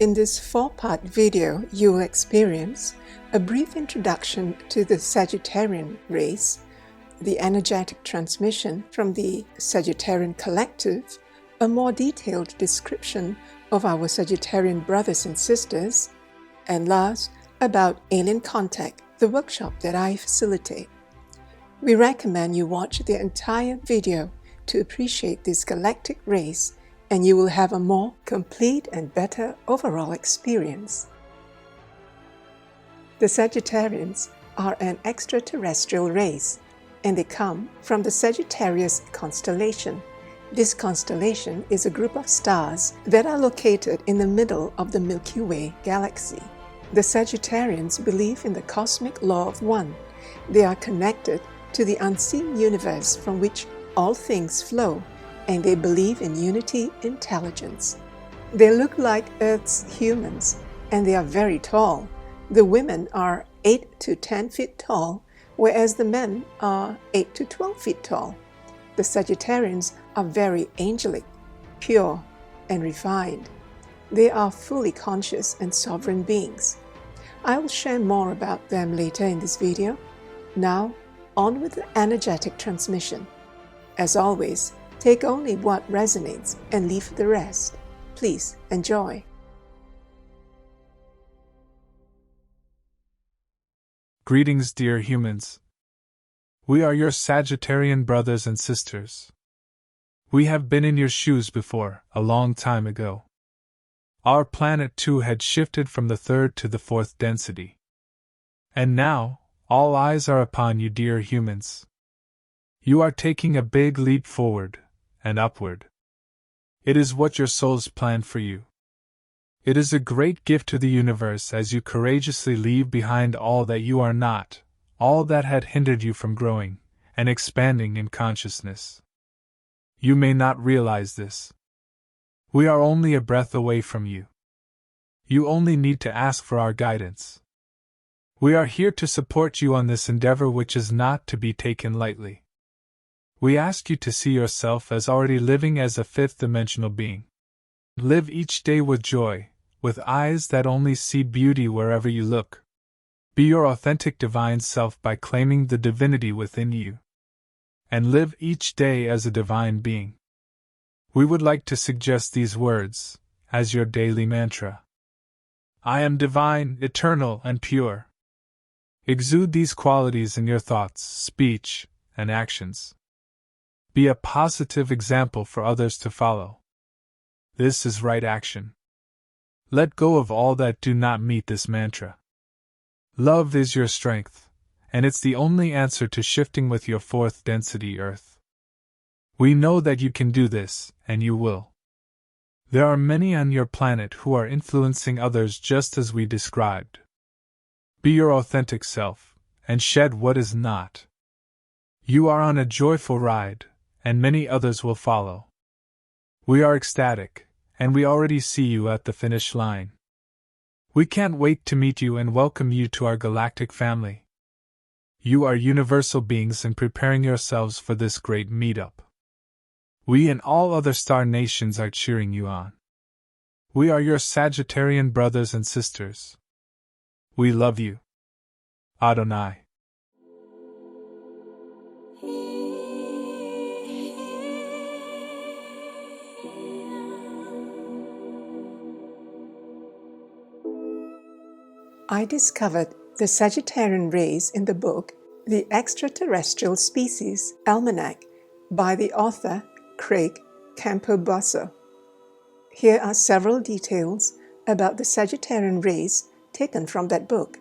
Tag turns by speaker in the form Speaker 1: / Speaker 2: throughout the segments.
Speaker 1: In this 4-part video, you will experience a brief introduction to the Sagittarian race, the energetic transmission from the Sagittarian collective, a more detailed description of our Sagittarian brothers and sisters, and last, about Alien Contact, the workshop that I facilitate. We recommend you watch the entire video to appreciate this galactic race, and you will have a more complete and better overall experience. The Sagittarians are an extraterrestrial race, and they come from the Sagittarius constellation. This constellation is a group of stars that are located in the middle of the Milky Way galaxy. The Sagittarians believe in the cosmic law of one. They are connected to the unseen universe from which all things flow, and they believe in unity intelligence. They look like Earth's humans, and they are very tall. The women are 8 to 10 feet tall, whereas the men are 8 to 12 feet tall. The Sagittarians are very angelic, pure, and refined. They are fully conscious and sovereign beings. I will share more about them later in this video. Now, on with the energetic transmission. As always, take only what resonates and leave the rest. Please enjoy.
Speaker 2: Greetings, dear humans. We are your Sagittarian brothers and sisters. We have been in your shoes before, a long time ago. Our planet too had shifted from the 3rd to the 4th density. And now, all eyes are upon you, dear humans. You are taking a big leap forward and upward. It is what your souls planned for you. It is a great gift to the universe as you courageously leave behind all that you are not, all that had hindered you from growing and expanding in consciousness. You may not realize this. We are only a breath away from you. You only need to ask for our guidance. We are here to support you on this endeavor, which is not to be taken lightly. We ask you to see yourself as already living as a 5th-dimensional being. Live each day with joy, with eyes that only see beauty wherever you look. Be your authentic divine self by claiming the divinity within you. And live each day as a divine being. We would like to suggest these words as your daily mantra. I am divine, eternal, and pure. Exude these qualities in your thoughts, speech, and actions. Be a positive example for others to follow. This is right action. Let go of all that do not meet this mantra. Love is your strength, and it's the only answer to shifting with your 4th density Earth. We know that you can do this, and you will. There are many on your planet who are influencing others just as we described. Be your authentic self, and shed what is not. You are on a joyful ride, and many others will follow. We are ecstatic, and we already see you at the finish line. We can't wait to meet you and welcome you to our galactic family. You are universal beings and preparing yourselves for this great meetup. We and all other star nations are cheering you on. We are your Sagittarian brothers and sisters. We love you. Adonai.
Speaker 1: I discovered the Sagittarian race in the book The Extraterrestrial Species Almanac by the author Craig Campobasso. Here are several details about the Sagittarian race taken from that book.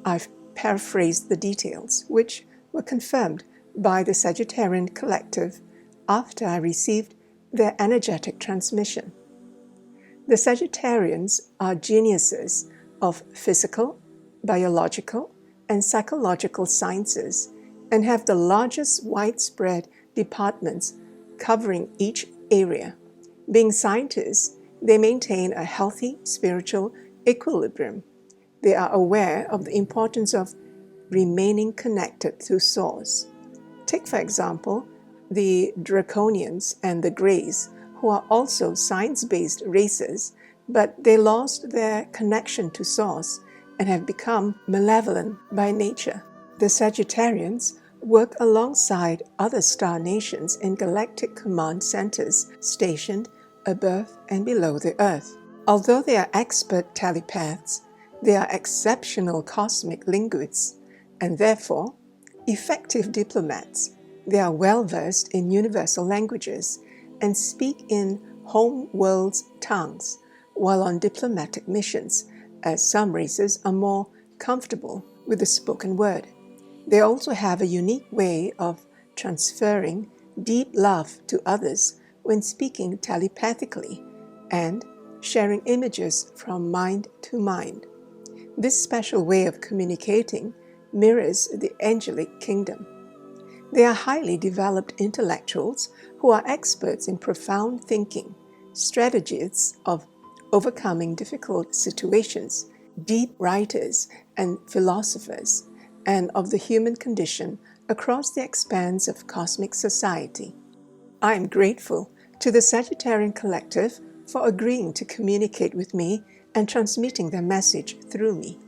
Speaker 1: I've paraphrased the details, which were confirmed by the Sagittarian collective after I received their energetic transmission. The Sagittarians are geniuses of physical, biological, and psychological sciences, and have the largest widespread departments covering each area. Being scientists, they maintain a healthy spiritual equilibrium. They are aware of the importance of remaining connected to Source. Take, for example, the Draconians and the Greys, who are also science-based races, but they lost their connection to Source and have become malevolent by nature. The Sagittarians work alongside other star nations in galactic command centers stationed above and below the Earth. Although they are expert telepaths, they are exceptional cosmic linguists and therefore effective diplomats. They are well versed in universal languages and speak in home world's tongues while on diplomatic missions, as some races are more comfortable with the spoken word. They also have a unique way of transferring deep love to others when speaking telepathically and sharing images from mind to mind. This special way of communicating mirrors the angelic kingdom. They are highly developed intellectuals who are experts in profound thinking, strategies of overcoming difficult situations, deep writers and philosophers, and of the human condition across the expanse of cosmic society. I am grateful to the Sagittarian Collective for agreeing to communicate with me and transmitting their message through me.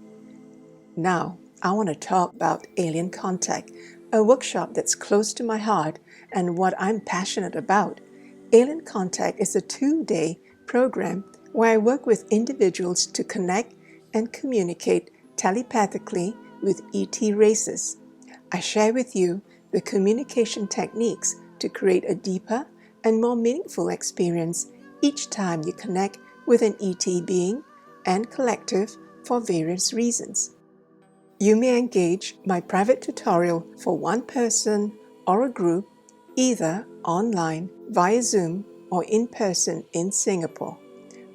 Speaker 1: Now, I want to talk about Alien Contact, a workshop that's close to my heart and what I'm passionate about. Alien Contact is a 2-day program where I work with individuals to connect and communicate telepathically with ET races. I share with you the communication techniques to create a deeper and more meaningful experience each time you connect with an ET being and collective for various reasons. You may engage my private tutorial for one person or a group, either online, via Zoom, or in person in Singapore.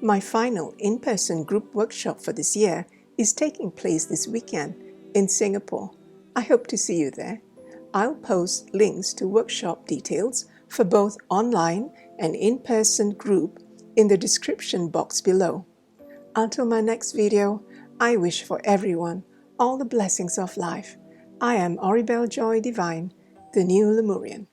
Speaker 1: My final in-person group workshop for this year is taking place this weekend in Singapore. I hope to see you there. I'll post links to workshop details for both online and in-person group in the description box below. Until my next video, I wish for everyone all the blessings of life. I am Oribel Joy Divine, the new Lemurian.